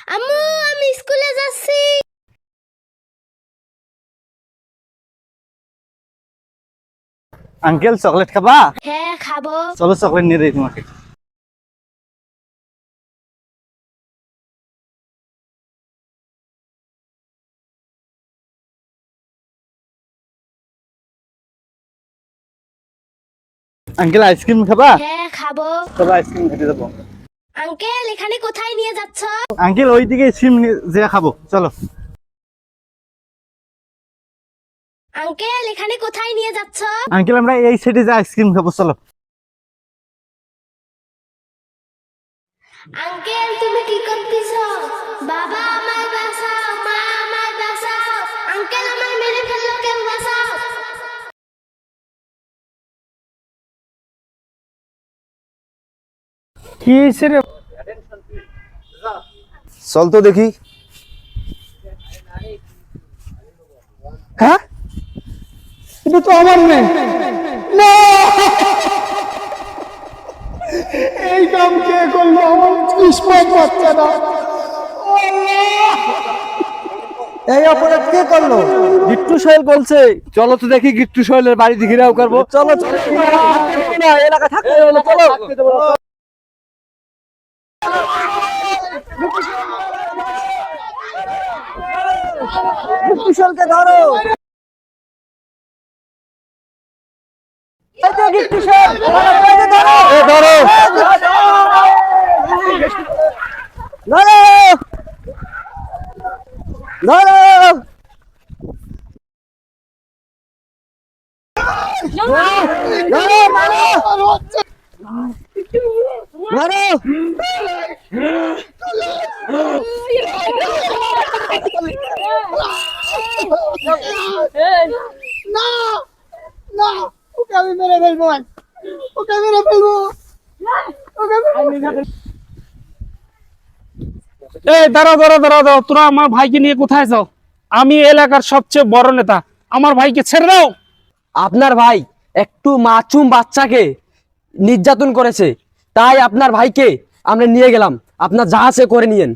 আম্মু আমি স্কুলে যাচ্ছি। আঙ্কেল চকলেট খাবা? হ্যাঁ খাবো। চলো চকলেট নিয়ে দেই তোমাকে। আঙ্কেল আইসক্রিম খাবা? হ্যাঁ খাবো। চলো আইসক্রিম খেতে যাবো। আঙ্কেল এখানে কোথায় নিয়ে যাচ্ছ? আঙ্কেল ওইদিকে আইসক্রিম যে খাবো, চলো। আঙ্কেল এখানে কোথায় নিয়ে যাচ্ছ? আঙ্কেল আমরা এই সাইডে যে আইসক্রিম খাবো, চলো। আঙ্কেল তুমি কি করতেছ? বাবা আমায় বাঁচাও, মা আমায় বাঁচাও, আঙ্কেল আমায় মেরে ফেললো, কেউ বাঁচাও। কি হয়েছে রে? চল তো দেখি। হ্যাঁ, এটা তো আমার মেয়ে না। এই কাম কে করলো? আমার কিসমত বাচ্চা না। এই অপরাধ কে করলো? গিট্টু সোহেল বলছে। চলো তো দেখি গিট্টু সোহেলের বাড়ি ঘিরাও করবো। চলো চলো, এলাকা থাকতে দেবো না, চলো। গিট্টু সোহেলকে ধরো। এই তো গিট্টু সোহেল, একে ধরো। এ ধরো। ধরো ধরো। ধরো মারো মারো। না না, ওকে আমি মেরে ফেলবো, ওকে মেরে ফেলবো, ওকে এই দাঁড়াও দাঁড়াও দাঁড়াও দাঁড়াও, তোরা আমার ভাইকে নিয়ে কোথায় যাও? আমি এলাকার সবচেয়ে বড় নেতা, আমার ভাইকে ছেড়ে দাও। আপনার ভাই একটু মাসুম বাচ্চাকে নির্যাতন করেছে, তাই আপনার ভাইকে আমরা নিয়ে গেলাম। আপনার যা আছে করে নিয়েন।